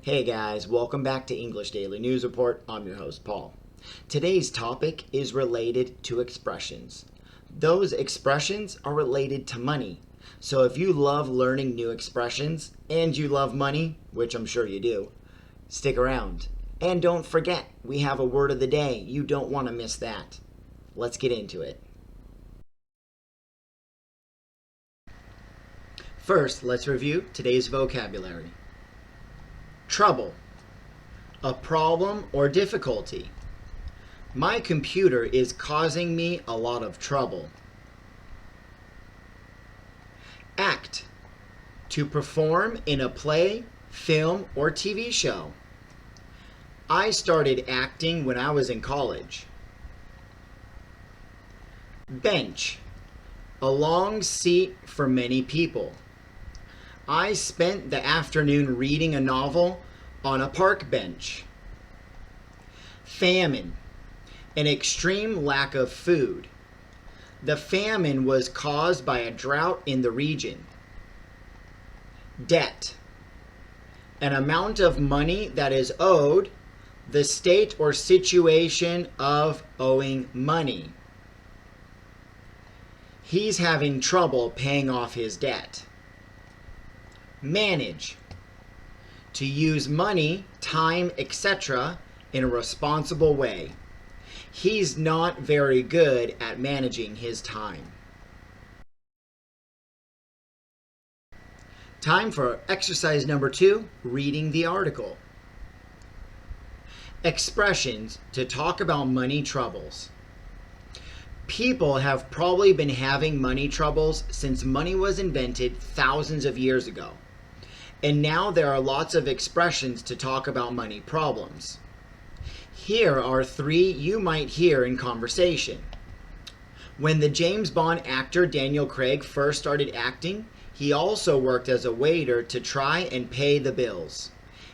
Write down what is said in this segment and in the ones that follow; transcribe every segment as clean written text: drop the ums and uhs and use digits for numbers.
Hey guys, welcome back to English Daily News Report. I'm your host, Paul. Today's topic is related to expressions. Those expressions are related to money. So if you love learning new expressions and you love money, which I'm sure you do, stick around. And don't forget, we have a word of the day. You don't want to miss that. Let's get into it. First, let's review today's vocabulary. Trouble, a problem or difficulty. My computer is causing me a lot of trouble. Act, to perform in a play, film, or TV show. I started acting when I was in college. Bench, a long seat for many people. I spent the afternoon reading a novel on a park bench. Famine, an extreme lack of food. The famine was caused by a drought in the region. Debt, an amount of money that is owed, the state or situation of owing money. He's having trouble paying off his debt. Manage, to use money, time, etc. in a responsible way. He's not very good at managing his time. Time for exercise number 2, reading the article. Expressions to talk about money troubles. People have probably been having money troubles since money was invented thousands of years ago. And now there are lots of expressions to talk about money problems. Here are 3 you might hear in conversation. When the James Bond actor Daniel Craig first started acting, he also worked as a waiter to try and pay the bills.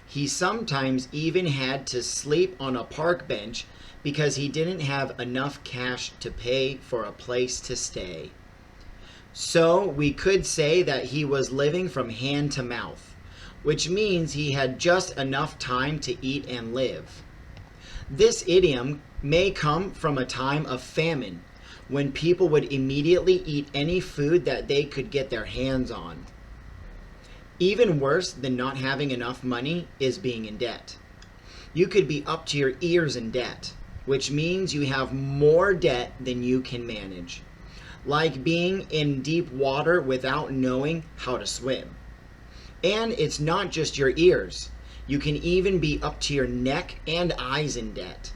He sometimes even had to sleep on a park bench because he didn't have enough cash to pay for a place to stay. So we could say that he was living from hand to mouth, which means he had just enough time to eat and live. This idiom may come from a time of famine, when people would immediately eat any food that they could get their hands on. Even worse than not having enough money is being in debt. You could be up to your ears in debt, which means you have more debt than you can manage, like being in deep water without knowing how to swim. And it's not just your ears. You can even be up to your neck and eyes in debt.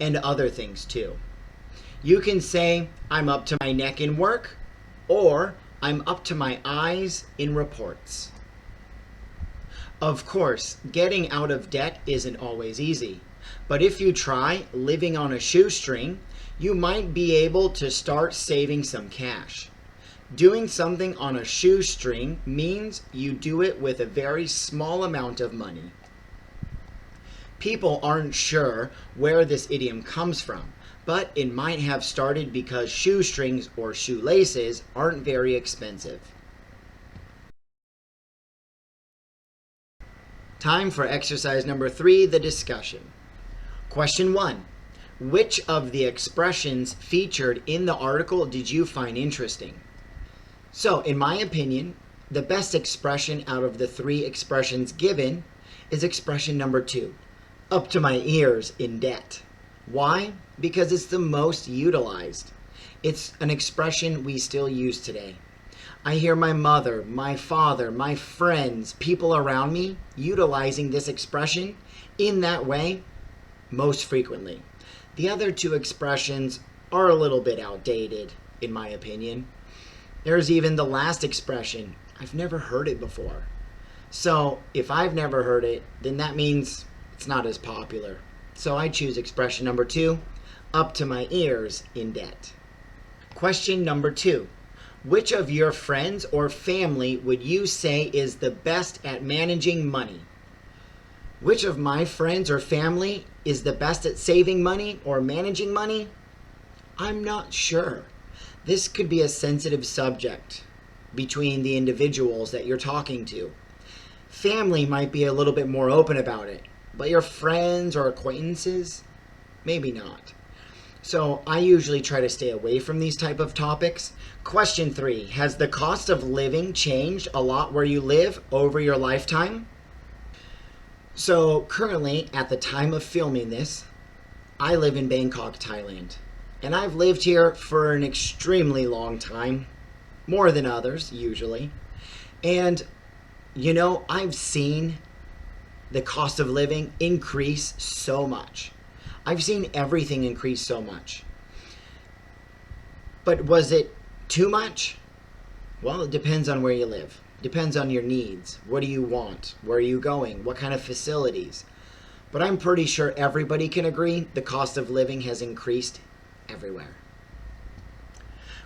And other things too. You can say, I'm up to my neck in work, or I'm up to my eyes in reports. Of course, getting out of debt isn't always easy. But if you try living on a shoestring, you might be able to start saving some cash. Doing something on a shoestring means you do it with a very small amount of money. People aren't sure where this idiom comes from, but it might have started because shoestrings or shoelaces aren't very expensive. Time for exercise number 3, the discussion. Question 1. Which of the expressions featured in the article did you find interesting? So, in my opinion, the best expression out of the 3 expressions given is expression number 2, up to my ears in debt. Why? Because it's the most utilized. It's an expression we still use today. I hear my mother, my father, my friends, people around me utilizing this expression in that way most frequently. The other 2 expressions are a little bit outdated, in my opinion. There's even the last expression. I've never heard it before. So if I've never heard it, then that means it's not as popular. So I choose expression number 2, up to my ears in debt. Question number 2. Which of your friends or family would you say is the best at managing money? Which of my friends or family is the best at saving money or managing money? I'm not sure. This could be a sensitive subject between the individuals that you're talking to. Family might be a little bit more open about it, but your friends or acquaintances, maybe not. So I usually try to stay away from these type of topics. Question 3, has the cost of living changed a lot where you live over your lifetime? So currently, at the time of filming this, I live in Bangkok, Thailand. And I've lived here for an extremely long time, more than others usually. And I've seen the cost of living increase so much. I've seen everything increase so much. But was it too much? Well, it depends on where you live. Depends on your needs. What do you want? Where are you going? What kind of facilities? But I'm pretty sure everybody can agree the cost of living has increased everywhere.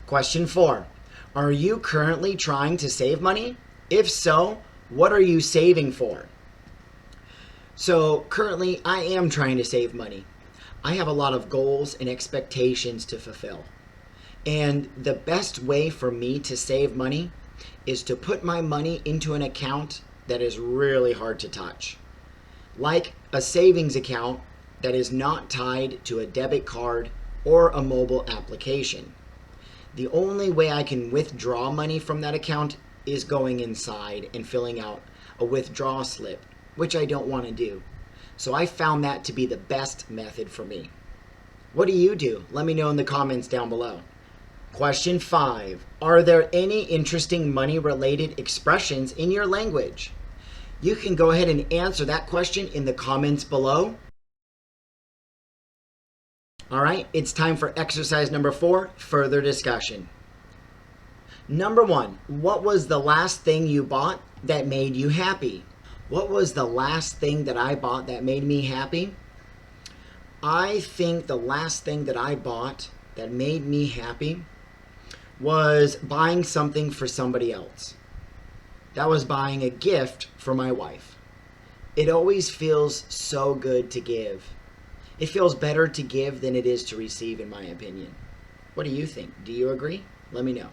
Question 4. Are you currently trying to save money? If so, what are you saving for? So currently I am trying to save money. I have a lot of goals and expectations to fulfill. And the best way for me to save money is to put my money into an account that is really hard to touch. Like a savings account that is not tied to a debit card or a mobile application. The only way I can withdraw money from that account is going inside and filling out a withdrawal slip, which I don't want to do. So I found that to be the best method for me. What do you do? Let me know in the comments down below. Question 5. Are there any interesting money-related expressions in your language? You can go ahead and answer that question in the comments below. All right, it's time for exercise number 4, further discussion. Number 1, what was the last thing you bought that made you happy? What was the last thing that I bought that made me happy? I think the last thing that I bought that made me happy was buying something for somebody else. That was buying a gift for my wife. It always feels so good to give. It feels better to give than it is to receive, in my opinion. What do you think? Do you agree? Let me know.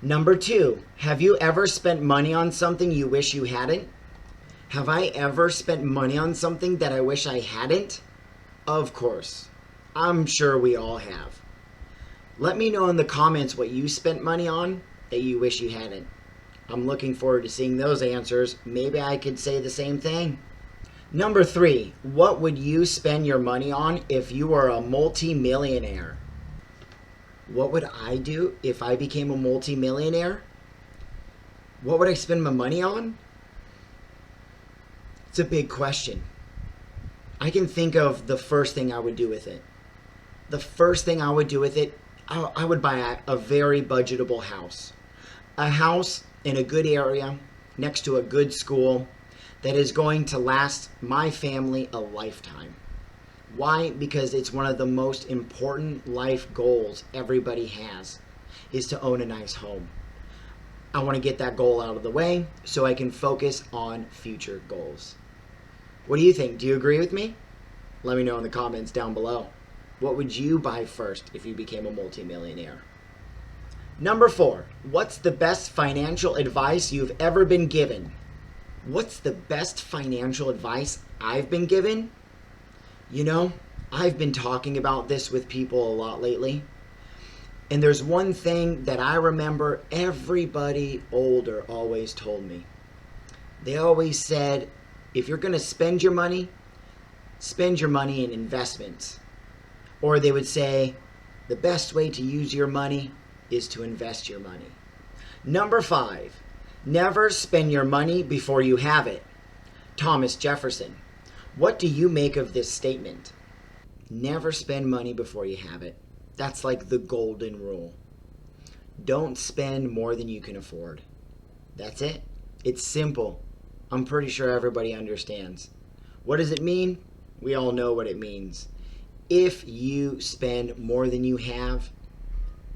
Number 2, have you ever spent money on something you wish you hadn't? Have I ever spent money on something that I wish I hadn't? Of course. I'm sure we all have. Let me know in the comments what you spent money on that you wish you hadn't. I'm looking forward to seeing those answers. Maybe I could say the same thing. Number 3, what would you spend your money on if you were a multi-millionaire? What would I do if I became a multi-millionaire? What would I spend my money on? It's a big question. I can think of the first thing I would do with it. The first thing I would do with it, I would buy a very budgetable house. A house in a good area, next to a good school, that is going to last my family a lifetime. Why? Because it's one of the most important life goals everybody has, is to own a nice home. I want to get that goal out of the way so I can focus on future goals. What do you think? Do you agree with me? Let me know in the comments down below. What would you buy first if you became a multimillionaire? Number 4, what's the best financial advice you've ever been given? What's the best financial advice I've been given? I've been talking about this with people a lot lately. And there's one thing that I remember everybody older always told me. They always said, if you're going to spend your money in investments. Or they would say, the best way to use your money is to invest your money. Number 5, never spend your money before you have it. Thomas Jefferson. What do you make of this statement? Never spend money before you have it. That's like the golden rule. Don't spend more than you can afford. That's it. It's simple. I'm pretty sure everybody understands. What does it mean? We all know what it means. If you spend more than you have,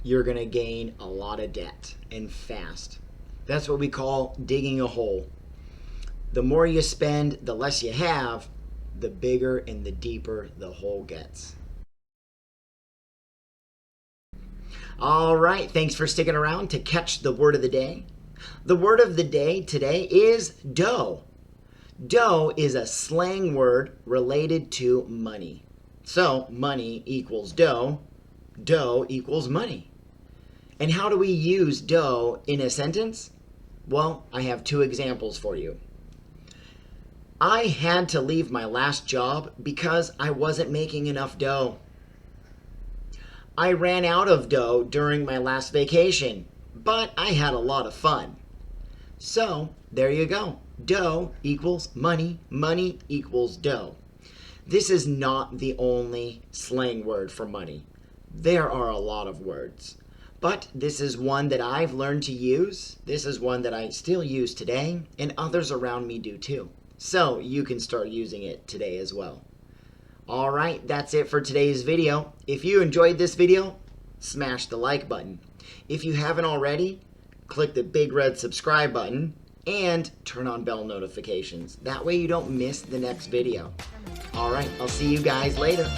you're going to gain a lot of debt, and fast. That's what we call digging a hole. The more you spend, the less you have, the bigger and the deeper the hole gets. All right, thanks for sticking around to catch the word of the day. The word of the day today is dough. Dough is a slang word related to money. So money equals dough, dough equals money. And how do we use dough in a sentence? Well, I have two examples for you. I had to leave my last job because I wasn't making enough dough. I ran out of dough during my last vacation, but I had a lot of fun. So, there you go. Dough equals money, money equals dough. This is not the only slang word for money. There are a lot of words. But this is one that I've learned to use. This is one that I still use today, and others around me do too. So you can start using it today as well. Alright, that's it for today's video. If you enjoyed this video, smash the like button. If you haven't already, click the big red subscribe button and turn on bell notifications. That way you don't miss the next video. Alright, I'll see you guys later.